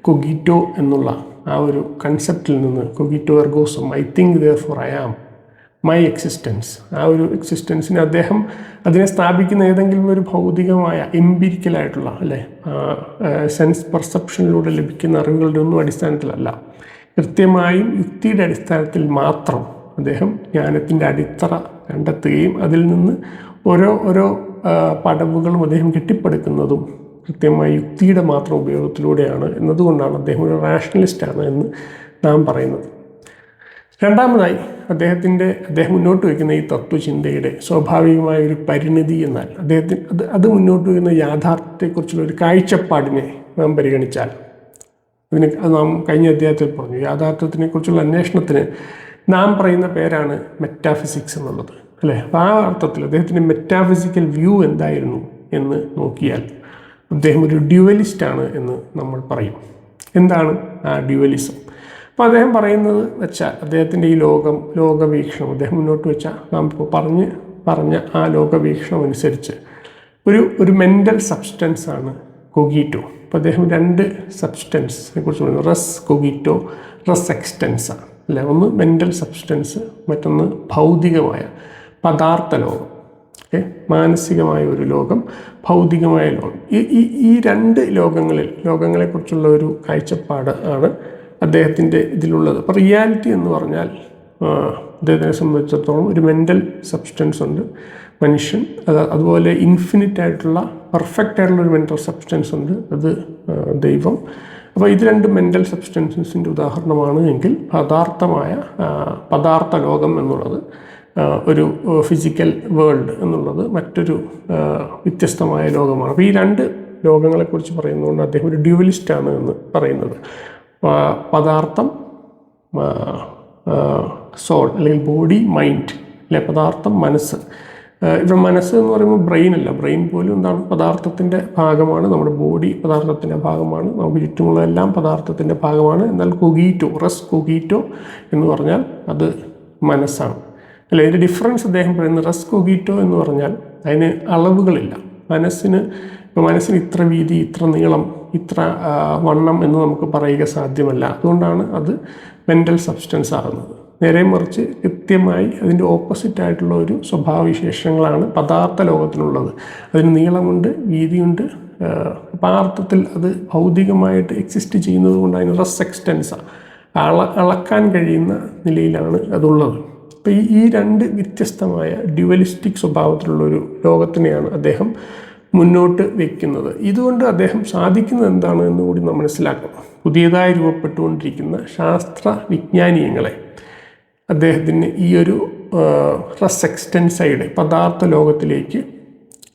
കൊഗീറ്റോ എന്നുള്ള ആ ഒരു കൺസെപ്റ്റിൽ നിന്ന്, cogito ergo sum, I think therefore I am, my existence, ആ ഒരു എക്സിസ്റ്റൻസിന് അദ്ദേഹം അതിനെ സ്ഥാപിക്കുന്ന ഏതെങ്കിലും ഒരു ഭൗതികമായ എംപിരിക്കലായിട്ടുള്ള അല്ലേ സെൻസ് പെർസെപ്ഷനിലൂടെ ലഭിക്കുന്ന അറിവുകളുടെ ഒന്നും അടിസ്ഥാനത്തിലല്ല, കൃത്യമായും യുക്തിയുടെ അടിസ്ഥാനത്തിൽ മാത്രം അദ്ദേഹം ജ്ഞാനത്തിൻ്റെ അടിത്തറ കണ്ടെത്തുകയും അതിൽ നിന്ന് ഓരോ പടവുകളും അദ്ദേഹം കെട്ടിപ്പടുക്കുന്നതും കൃത്യമായ യുക്തിയുടെ മാത്രം ഉപയോഗത്തിലൂടെയാണ് എന്നതുകൊണ്ടാണ് അദ്ദേഹം ഒരു റാഷണലിസ്റ്റാണ് എന്ന് നാം പറയുന്നത്. രണ്ടാമതായി അദ്ദേഹം മുന്നോട്ട് വയ്ക്കുന്ന ഈ തത്വചിന്തയുടെ സ്വാഭാവികമായ ഒരു പരിണിതി എന്നാൽ അത് മുന്നോട്ട് വയ്ക്കുന്ന യാഥാർത്ഥ്യത്തെക്കുറിച്ചുള്ള ഒരു കാഴ്ചപ്പാടിനെ നാം പരിഗണിച്ചാൽ, അത് നാം കഴിഞ്ഞ അധ്യായത്തിൽ പറഞ്ഞു, യാഥാർത്ഥ്യത്തിനെക്കുറിച്ചുള്ള അന്വേഷണത്തിന് നാം പറയുന്ന പേരാണ് മെറ്റാഫിസിക്സ് എന്നുള്ളത് അല്ലേ. അപ്പോൾ ആ അർത്ഥത്തിൽ അദ്ദേഹത്തിൻ്റെ മെറ്റാഫിസിക്കൽ വ്യൂ എന്തായിരുന്നു എന്ന് നോക്കിയാൽ അദ്ദേഹം ഒരു ഡ്യുവലിസ്റ്റാണ് എന്ന് നമ്മൾ പറയും. എന്താണ് ആ ഡ്യുവലിസം? അപ്പോൾ അദ്ദേഹം പറയുന്നത് വെച്ചാൽ അദ്ദേഹത്തിൻ്റെ ഈ ലോകവീക്ഷണം അദ്ദേഹം മുന്നോട്ട് വെച്ച നാം ഇപ്പോൾ പറഞ്ഞ ആ ലോകവീക്ഷണം അനുസരിച്ച് ഒരു മെൻ്റൽ സബ്സ്റ്റൻസ് ആണ് കൊഗീറ്റോ. അപ്പോൾ അദ്ദേഹം 2 സബ്സ്റ്റൻസിനെ കുറിച്ച് പറയുന്നു, റസ് കൊഗീറ്റോ, റസ് എക്സ്റ്റൻസ അല്ലേ. ഒന്ന് മെൻ്റൽ സബ്സ്റ്റൻസ്, മറ്റൊന്ന് ഭൗതികമായ പദാർത്ഥ ലോകം. മാനസികമായ ഒരു ലോകം, ഭൗതികമായ ലോകം. ഈ 2 ലോകങ്ങളെക്കുറിച്ചുള്ള ഒരു കാഴ്ചപ്പാട് ആണ് അദ്ദേഹത്തിൻ്റെ ഇതിലുള്ളത്. അപ്പോൾ റിയാലിറ്റി എന്ന് പറഞ്ഞാൽ അദ്ദേഹത്തിനെ സംബന്ധിച്ചിടത്തോളം ഒരു മെൻ്റൽ സബ്സ്റ്റൻസ് ഉണ്ട് മനുഷ്യൻ, അതുപോലെ ഇൻഫിനിറ്റ് ആയിട്ടുള്ള പെർഫെക്റ്റ് ആയിട്ടുള്ള ഒരു മെൻ്റൽ സബ്സ്റ്റൻസ് ഉണ്ട്, അത് ദൈവം. അപ്പോൾ ഇത് 2 മെൻ്റൽ സബ്സ്റ്റൻസിൻ്റെ ഉദാഹരണമാണ് എങ്കിൽ പദാർത്ഥ ലോകം എന്നുള്ളത് ഒരു ഫിസിക്കൽ വേൾഡ് എന്നുള്ളത് മറ്റൊരു വ്യത്യസ്തമായ ലോകമാണ്. അപ്പോൾ ഈ 2 ലോകങ്ങളെക്കുറിച്ച് പറയുന്നതുകൊണ്ട് അദ്ദേഹം ഒരു ഡ്യുവലിസ്റ്റാണ് എന്ന് പറയുന്നത്. പദാർത്ഥം, സോൾ അല്ലെങ്കിൽ ബോഡി, മൈൻഡ് അല്ലെ, പദാർത്ഥം, മനസ്സ്. ഇവിടെ മനസ്സ് എന്ന് പറയുമ്പോൾ ബ്രെയിൻ അല്ല, ബ്രെയിൻ പോലും എന്താണ് പദാർത്ഥത്തിൻ്റെ ഭാഗമാണ്, നമ്മുടെ ബോഡി പദാർത്ഥത്തിൻ്റെ ഭാഗമാണ്, നമുക്ക് ചുറ്റുമുള്ളതെല്ലാം പദാർത്ഥത്തിൻ്റെ ഭാഗമാണ്. എന്നാൽ കൊഗീറ്റോ, റസ് കൊഗീറ്റോ എന്ന് പറഞ്ഞാൽ അത് മനസ്സാണ് അല്ലെ. അതിൻ്റെ ഡിഫറൻസ് അദ്ദേഹം പറയുന്നത്, റസ് കൊഗീറ്റോ എന്ന് പറഞ്ഞാൽ അതിന് അളവുകളില്ല. മനസ്സിന് ഇത്ര വീതി, ഇത്ര നീളം, ഇത്ര വണ്ണം എന്ന് നമുക്ക് പറയുക സാധ്യമല്ല. അതുകൊണ്ടാണ് അത് മെൻ്റൽ സബ്സ്റ്റൻസ് ആകുന്നത്. നേരെ മറിച്ച് കൃത്യമായി അതിൻ്റെ ഓപ്പോസിറ്റ് ആയിട്ടുള്ള ഒരു സ്വഭാവവിശേഷങ്ങളാണ് പദാർത്ഥ ലോകത്തിനുള്ളത്. അതിന് നീളമുണ്ട്, വീതിയുണ്ട്. അപ്പോൾ ആ അർത്ഥത്തിൽ അത് ഭൗതികമായിട്ട് എക്സിസ്റ്റ് ചെയ്യുന്നത് കൊണ്ട് അതിന് റസ് എക്സ്റ്റൻസാണ്, അളക്കാൻ കഴിയുന്ന നിലയിലാണ് അതുള്ളത്. അപ്പോൾ ഈ 2 വ്യത്യസ്തമായ ഡ്യുവലിസ്റ്റിക് സ്വഭാവത്തിലുള്ളൊരു ലോകത്തിനെയാണ് അദ്ദേഹം മുന്നോട്ട് വയ്ക്കുന്നത്. ഇതുകൊണ്ട് അദ്ദേഹം സാധിക്കുന്നത് എന്താണ് എന്ന് കൂടി നാം മനസ്സിലാക്കണം. പുതിയതായി രൂപപ്പെട്ടുകൊണ്ടിരിക്കുന്ന ശാസ്ത്ര വിജ്ഞാനീയങ്ങളെ അദ്ദേഹത്തിന് ഈ ഒരു റസ് എക്സ്റ്റൻസയുടെ പദാർത്ഥ ലോകത്തിലേക്ക്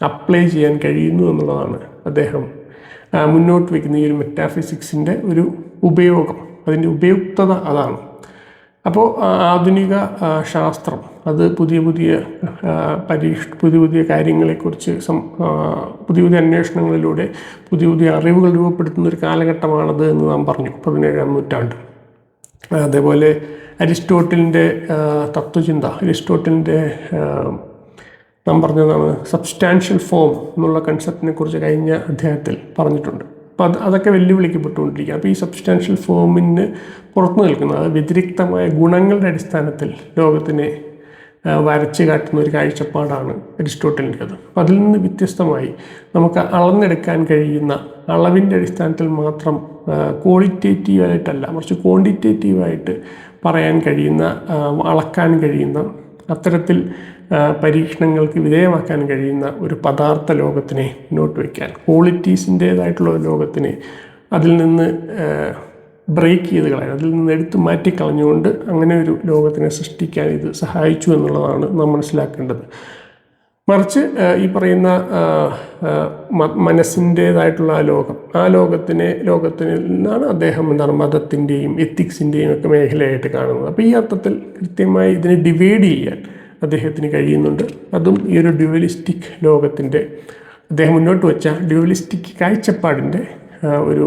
അപ്ലൈ ചെയ്യാൻ കഴിയുന്നു എന്നുള്ളതാണ് അദ്ദേഹം മുന്നോട്ട് വയ്ക്കുന്ന ഈ ഒരു മെറ്റാഫിസിക്സിൻ്റെ ഒരു ഉപയോഗം, അതിൻ്റെ ഉപയുക്തത അതാണ്. അപ്പോൾ ആധുനിക ശാസ്ത്രം അത് പുതിയ കാര്യങ്ങളെക്കുറിച്ച് പുതിയ അന്വേഷണങ്ങളിലൂടെ പുതിയ അറിവുകൾ രൂപപ്പെടുത്തുന്ന ഒരു കാലഘട്ടമാണത് എന്ന് നാം പറഞ്ഞു, 17-ാം നൂറ്റാണ്ട്. അതേപോലെ അരിസ്റ്റോട്ടിലിൻ്റെ തത്വചിന്ത, അരിസ്റ്റോട്ടിലിൻ്റെ നാം പറഞ്ഞതാണ് സബ്സ്റ്റാൻഷ്യൽ ഫോം എന്നുള്ള കൺസെപ്റ്റിനെ കുറിച്ച് കഴിഞ്ഞ അധ്യായത്തിൽ പറഞ്ഞിട്ടുണ്ട്. അപ്പോൾ അതൊക്കെ വെല്ലുവിളിക്കപ്പെട്ടുകൊണ്ടിരിക്കുക. അപ്പോൾ ഈ സബ്സ്റ്റാൻഷ്യൽ ഫോമിന് പുറത്തു നിൽക്കുന്ന വ്യതിരിക്തമായ ഗുണങ്ങളുടെ അടിസ്ഥാനത്തിൽ ലോകത്തിനെ വരച്ച് കാട്ടുന്ന ഒരു കാഴ്ചപ്പാടാണ് അരിസ്റ്റോട്ടലിൻ്റേത്. അപ്പോൾ അതിൽ നിന്ന് വ്യത്യസ്തമായി നമുക്ക് അളന്നെടുക്കാൻ കഴിയുന്ന അളവിൻ്റെ അടിസ്ഥാനത്തിൽ മാത്രം ക്വാളിറ്റേറ്റീവായിട്ടല്ല മറിച്ച് ക്വാണ്ടിറ്റേറ്റീവായിട്ട് പറയാൻ കഴിയുന്ന, അളക്കാൻ കഴിയുന്ന, അത്തരത്തിൽ പരീക്ഷണങ്ങൾക്ക് വിധേയമാക്കാൻ കഴിയുന്ന ഒരു പദാർത്ഥ ലോകത്തിനെ മുന്നോട്ട് വയ്ക്കാൻ, ക്വാളിറ്റീസിൻ്റേതായിട്ടുള്ള ഒരു ലോകത്തിനെ അതിൽ നിന്ന് ബ്രേക്ക് ചെയ്ത് കളയാൻ, അതിൽ നിന്ന് എടുത്ത് മാറ്റിക്കളഞ്ഞുകൊണ്ട് അങ്ങനെ ഒരു ലോകത്തിനെ സൃഷ്ടിക്കാൻ ഇത് സഹായിച്ചു എന്നുള്ളതാണ് നാം മനസ്സിലാക്കേണ്ടത്. മറിച്ച് ഈ പറയുന്ന മനസ്സിൻ്റേതായിട്ടുള്ള ആ ലോകത്തിൽ നിന്നാണ് അദ്ദേഹം മതത്തിൻ്റെയും എത്തിക്സിൻ്റെയും ഒക്കെ മേഖലയായിട്ട് കാണുന്നത്. അപ്പോൾ ഈ അർത്ഥത്തിൽ കൃത്യമായി ഇതിനെ ഡിവൈഡ് ചെയ്യാൻ അദ്ദേഹത്തിന് കഴിയുന്നുണ്ട്. അതും ഈ ഒരു ഡ്യുവലിസ്റ്റിക് ലോകത്തിൻ്റെ അദ്ദേഹം മുന്നോട്ട് വെച്ച ഡ്യുവലിസ്റ്റിക് കാഴ്ചപ്പാടിൻ്റെ ഒരു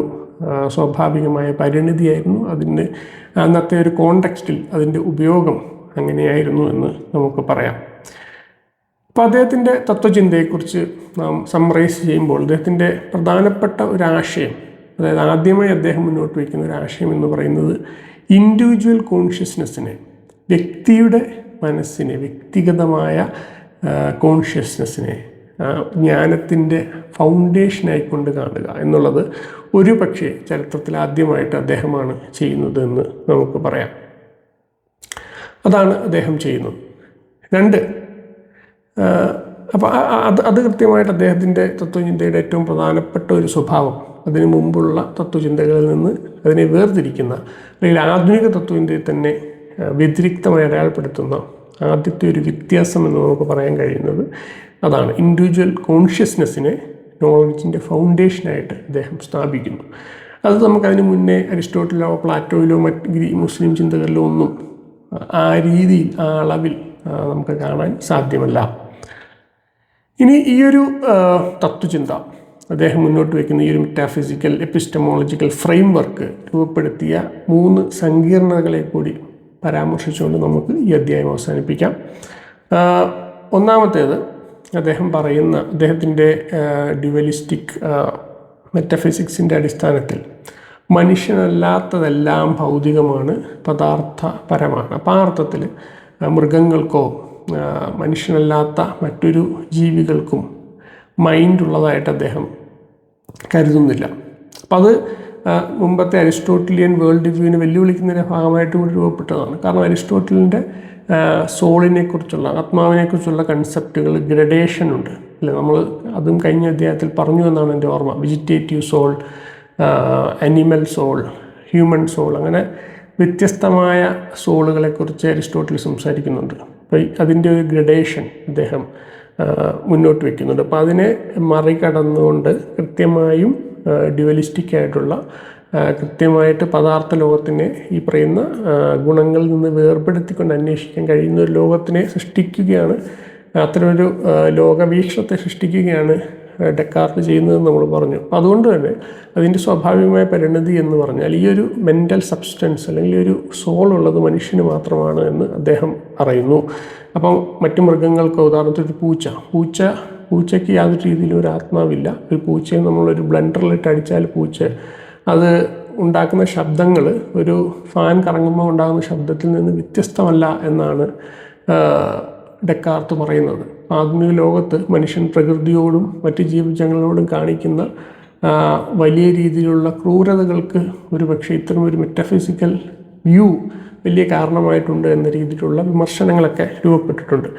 സ്വാഭാവികമായ പരിണിതിയായിരുന്നു. അതിന് അന്നത്തെ ഒരു കോണ്ടെക്സ്റ്റിൽ അതിൻ്റെ ഉപയോഗം അങ്ങനെയായിരുന്നു എന്ന് നമുക്ക് പറയാം. അപ്പോൾ അദ്ദേഹത്തിൻ്റെ തത്വചിന്തയെക്കുറിച്ച് നാം സമ്മറൈസ് ചെയ്യുമ്പോൾ അദ്ദേഹത്തിൻ്റെ പ്രധാനപ്പെട്ട ഒരാശയം, അതായത് ആദ്യമായി അദ്ദേഹം മുന്നോട്ട് വയ്ക്കുന്ന ഒരു ആശയം എന്ന് പറയുന്നത് ഇൻഡിവിജ്വൽ കോൺഷ്യസ്നെസ്സിനെ, വ്യക്തിയുടെ മനസ്സിനെ, വ്യക്തിഗതമായ കോൺഷ്യസ്നെസ്സിനെ ജ്ഞാനത്തിൻ്റെ ഫൗണ്ടേഷനായിക്കൊണ്ട് കാണുക എന്നുള്ളത് ഒരു പക്ഷേ ചരിത്രത്തിൽ ആദ്യമായിട്ട് അദ്ദേഹമാണ് ചെയ്യുന്നത് എന്ന് നമുക്ക് പറയാം. അതാണ് അദ്ദേഹം ചെയ്യുന്നത്. 2, അപ്പോൾ അത് കൃത്യമായിട്ട് അദ്ദേഹത്തിൻ്റെ തത്വചിന്തയുടെ ഏറ്റവും പ്രധാനപ്പെട്ട ഒരു സ്വഭാവം, അതിനു മുമ്പുള്ള തത്വചിന്തകളിൽ നിന്ന് അതിനെ വേർതിരിക്കുന്ന, അല്ലെങ്കിൽ ആധുനിക തത്വചിന്തയെ തന്നെ വ്യതിരിക്തമായി അടയാളപ്പെടുത്തുന്ന ആദ്യത്തെ ഒരു വ്യത്യാസം എന്ന് നമുക്ക് പറയാൻ കഴിയുന്നത് അതാണ്. ഇൻഡിവിജ്വൽ കോൺഷ്യസ്നെസ്സിനെ നോളജിൻ്റെ ഫൗണ്ടേഷനായിട്ട് അദ്ദേഹം സ്ഥാപിക്കുന്നു. അത് നമുക്കതിന് മുന്നേ അരിസ്റ്റോട്ടിലോ പ്ലാറ്റോയിലോ മറ്റ് മുസ്ലിം ചിന്തകളിലോ ഒന്നും ആ രീതിയിൽ, ആ അളവിൽ നമുക്ക് കാണാൻ സാധ്യമല്ല. ഇനി ഈ ഒരു തത്വചിന്ത അദ്ദേഹം മുന്നോട്ട് വയ്ക്കുന്ന ഈ ഒരു മെറ്റാഫിസിക്കൽ എപ്പിസ്റ്റമോളജിക്കൽ ഫ്രെയിം വർക്ക് രൂപപ്പെടുത്തിയ 3 സങ്കീർണതകളെ കൂടി പരാമർശിച്ചുകൊണ്ട് നമുക്ക് ഈ അധ്യായം അവസാനിപ്പിക്കാം. ഒന്നാമത്തേത്, അദ്ദേഹം പറയുന്ന അദ്ദേഹത്തിൻ്റെ ഡ്യുവലിസ്റ്റിക് മെറ്റഫിസിക്സിൻ്റെ അടിസ്ഥാനത്തിൽ മനുഷ്യനല്ലാത്തതെല്ലാം ഭൗതികമാണ്, പദാർത്ഥപരമാണ്. അപ്പോൾ ആ അർത്ഥത്തിൽ മൃഗങ്ങൾക്കോ മനുഷ്യനല്ലാത്ത മറ്റൊരു ജീവികൾക്കും മൈൻഡുള്ളതായിട്ട് അദ്ദേഹം കരുതുന്നില്ല. അപ്പം അത് മുമ്പത്തെ അരിസ്റ്റോട്ടിലിയൻ വേൾഡ് വ്യൂവിനെ വെല്ലുവിളിക്കുന്നതിൻ്റെ ഭാഗമായിട്ട് കൂടി രൂപപ്പെട്ടതാണ്. കാരണം അരിസ്റ്റോട്ടലിൻ്റെ സോളിനെക്കുറിച്ചുള്ള, ആത്മാവിനെക്കുറിച്ചുള്ള കൺസെപ്റ്റുകൾ ഗ്രഡേഷൻ ഉണ്ട് അല്ലേ? നമ്മൾ അതും കഴിഞ്ഞ അധ്യായത്തിൽ പറഞ്ഞു എന്നാണ് എൻ്റെ ഓർമ്മ. Vegetative soul, animal soul, human soul, അങ്ങനെ വ്യത്യസ്തമായ സോളുകളെക്കുറിച്ച് അരിസ്റ്റോട്ടിൽ സംസാരിക്കുന്നുണ്ട്. അപ്പോൾ അതിൻ്റെ ഒരു ഗ്രഡേഷൻ അദ്ദേഹം മുന്നോട്ട് വയ്ക്കുന്നുണ്ട്. അപ്പോൾ അതിനെ മറികടന്നുകൊണ്ട് കൃത്യമായും ഡ്യുവലിസ്റ്റിക്കായിട്ടുള്ള, കൃത്യമായിട്ട് പദാർത്ഥ ലോകത്തിനെ ഈ പറയുന്ന ഗുണങ്ങളിൽ നിന്ന് വേർപെടുത്തിക്കൊണ്ട് അന്വേഷിക്കാൻ കഴിയുന്ന ഒരു ലോകത്തിനെ സൃഷ്ടിക്കുകയാണ്, അത്തരമൊരു ലോകവീക്ഷണത്തെ സൃഷ്ടിക്കുകയാണ് ഡെക്കാർട്ട് ചെയ്യുന്നതെന്ന് നമ്മൾ പറഞ്ഞു. അപ്പോൾ അതുകൊണ്ട് തന്നെ അതിൻ്റെ സ്വാഭാവികമായ പരിണതി എന്ന് പറഞ്ഞാൽ ഈ ഒരു മെൻ്റൽ സബ്സ്റ്റൻസ് അല്ലെങ്കിൽ ഒരു സോൾ ഉള്ളത് മനുഷ്യന് മാത്രമാണ് എന്ന് അദ്ദേഹം പറയുന്നു. അപ്പം മറ്റു മൃഗങ്ങൾക്ക്, ഉദാഹരണത്തിന് ഒരു പൂച്ചയ്ക്ക് യാതൊരു രീതിയിലും ഒരു ആത്മാവില്ല. ഒരു പൂച്ചയെ നമ്മളൊരു ബ്ലെൻഡറിലിട്ട് അടിച്ചാൽ അത് ഉണ്ടാക്കുന്ന ശബ്ദങ്ങൾ ഒരു ഫാൻ കറങ്ങുമ്പോൾ ഉണ്ടാകുന്ന ശബ്ദത്തിൽ നിന്ന് വ്യത്യസ്തമല്ല എന്നാണ് ഡെക്കാർത്ത് പറയുന്നത്. ആധുനിക ലോകത്ത് മനുഷ്യൻ പ്രകൃതിയോടും മറ്റ് ജീവജാലങ്ങളോടും കാണിക്കുന്ന വലിയ രീതിയിലുള്ള ക്രൂരതകൾക്ക് ഒരു പക്ഷേ ഇത്തരമൊരു മെറ്റഫിസിക്കൽ വ്യൂ വലിയ കാരണമായിട്ടുണ്ട് എന്ന രീതിയിലുള്ള വിമർശനങ്ങളൊക്കെ രൂപപ്പെട്ടിട്ടുണ്ട്.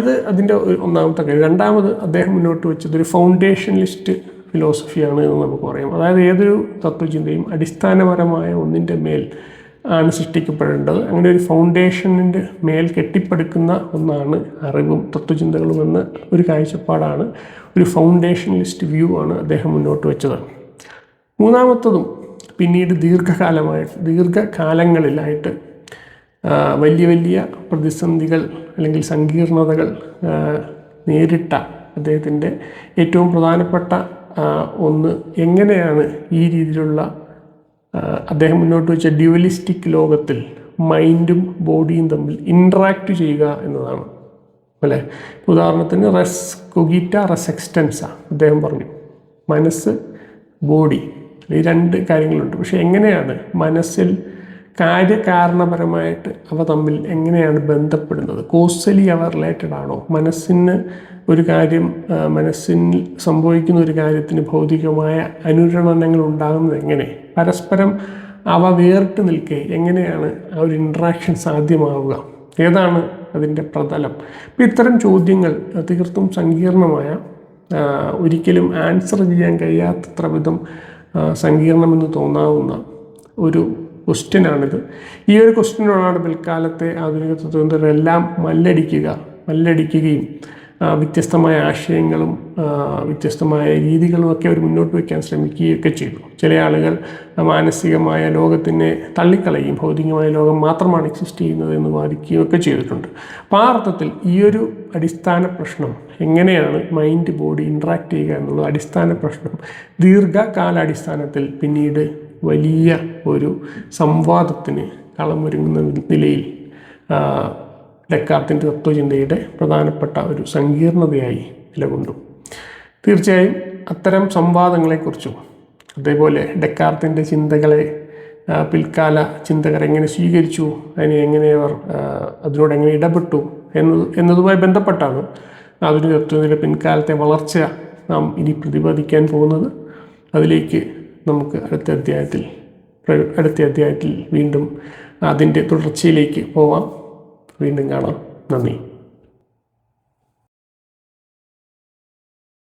ഇത് അതിൻ്റെ ഒന്നാമത്തെ കാര്യം. രണ്ടാമത് അദ്ദേഹം മുന്നോട്ട് വെച്ചത് ഒരു ഫൗണ്ടേഷനലിസ്റ്റ് ഫിലോസഫിയാണ് എന്ന് നമുക്ക് പറയാം. അതായത് ഏതൊരു തത്വചിന്തയും അടിസ്ഥാനപരമായ ഒന്നിൻ്റെ മേൽ ആണ് സൃഷ്ടിക്കപ്പെടേണ്ടത്. അങ്ങനെ ഒരു ഫൗണ്ടേഷനിൻ്റെ മേൽ കെട്ടിപ്പടുക്കുന്ന ഒന്നാണ് അറിവും തത്വചിന്തകളും എന്ന ഒരു കാഴ്ചപ്പാടാണ്, ഒരു ഫൗണ്ടേഷനലിസ്റ്റ് വ്യൂ ആണ് അദ്ദേഹം മുന്നോട്ട് വെച്ചത്. മൂന്നാമത്തതും പിന്നീട് ദീർഘകാലങ്ങളിലായിട്ട് വലിയ വലിയ പ്രതിസന്ധികൾ അല്ലെങ്കിൽ സങ്കീർണതകൾ നേരിട്ട അദ്ദേഹത്തിൻ്റെ ഏറ്റവും പ്രധാനപ്പെട്ട ഒന്ന്, എങ്ങനെയാണ് ഈ രീതിയിലുള്ള അദ്ദേഹം മുന്നോട്ട് വെച്ച ഡ്യുവലിസ്റ്റിക് ലോകത്തിൽ മൈൻഡും ബോഡിയും തമ്മിൽ ഇൻട്രാക്ട് ചെയ്യുക എന്നതാണ് അല്ലേ. ഉദാഹരണത്തിന് റെസ് കൊഗിറ്റ റെസ് എക്സ്റ്റൻസ അദ്ദേഹം പറഞ്ഞു. മനസ്സ്, ബോഡി, ഈ 2 കാര്യങ്ങളുണ്ട്. പക്ഷേ എങ്ങനെയാണ് മനസ്സിൽ കാര്യകാരണപരമായിട്ട് അവ തമ്മിൽ എങ്ങനെയാണ് ബന്ധപ്പെടുന്നത്? കോസലി അവ റിലേറ്റഡ് ആണോ? മനസ്സിന് ഒരു കാര്യം, മനസ്സിൽ സംഭവിക്കുന്ന ഒരു കാര്യത്തിന് ഭൗതികമായ അനുരണനങ്ങൾ ഉണ്ടാകുന്നത് എങ്ങനെ? പരസ്പരം അവ വേറിട്ട് നിൽക്കെ എങ്ങനെയാണ് ആ ഒരു ഇൻട്രാക്ഷൻ സാധ്യമാവുക? ഏതാണ് അതിൻ്റെ പ്രതലം? അപ്പം ഇത്തരം ചോദ്യങ്ങൾ തീർത്തും സങ്കീർണമായ, ഒരിക്കലും ആൻസർ ചെയ്യാൻ കഴിയാത്തത്ര വിധം സങ്കീർണമെന്ന് തോന്നാവുന്ന ഒരു ക്വസ്റ്റ്യനാണിത്. ഈ ഒരു ക്വസ്റ്റ്യനോടാണ് പിൽക്കാലത്തെ ആധുനിക തത്വചിന്തരെല്ലാം മല്ലടിക്കുകയും വ്യത്യസ്തമായ ആശയങ്ങളും വ്യത്യസ്തമായ രീതികളും ഒക്കെ അവർ മുന്നോട്ട് വയ്ക്കാൻ ശ്രമിക്കുകയൊക്കെ ചെയ്തു. ചില ആളുകൾ മാനസികമായ ലോകത്തിനെ തള്ളിക്കളയും, ഭൗതികമായ ലോകം മാത്രമാണ് എക്സിസ്റ്റ് ചെയ്യുന്നത് എന്ന് വാദിക്കുകയൊക്കെ ചെയ്തിട്ടുണ്ട്. അപ്പോൾ ആ അർത്ഥത്തിൽ ഈ ഒരു അടിസ്ഥാന പ്രശ്നം, എങ്ങനെയാണ് മൈൻഡ് ബോഡി ഇൻട്രാക്ട് ചെയ്യുക എന്നുള്ള അടിസ്ഥാന പ്രശ്നം ദീർഘകാലാടിസ്ഥാനത്തിൽ പിന്നീട് വലിയ ഒരു സംവാദത്തിന് കളമൊരുങ്ങുന്ന നിലയിൽ ഡെക്കാർത്തിൻ്റെ തത്വചിന്തയുടെ പ്രധാനപ്പെട്ട ഒരു സങ്കീർണതയായി നിലകൊണ്ടു. തീർച്ചയായും അത്തരം സംവാദങ്ങളെക്കുറിച്ചും അതേപോലെ ഡെക്കാർത്തിൻ്റെ ചിന്തകളെ പിൽക്കാല ചിന്തകർ എങ്ങനെ സ്വീകരിച്ചു, അതിനെ എങ്ങനെ അവർ അതിനോട് എങ്ങനെ ഇടപെട്ടു എന്നതുമായി ബന്ധപ്പെട്ടാണ് ആധുനിക തത്വത്തിൻ്റെ പിൻകാലത്തെ വളർച്ച നാം ഇനി പ്രതിപാദിക്കാൻ പോകുന്നത്. അതിലേക്ക് നമുക്ക് അടുത്ത അധ്യായത്തിൽ വീണ്ടും അതിൻ്റെ തുടർച്ചയിലേക്ക് പോവാം. വീണ്ടും കാണാം. നന്ദി.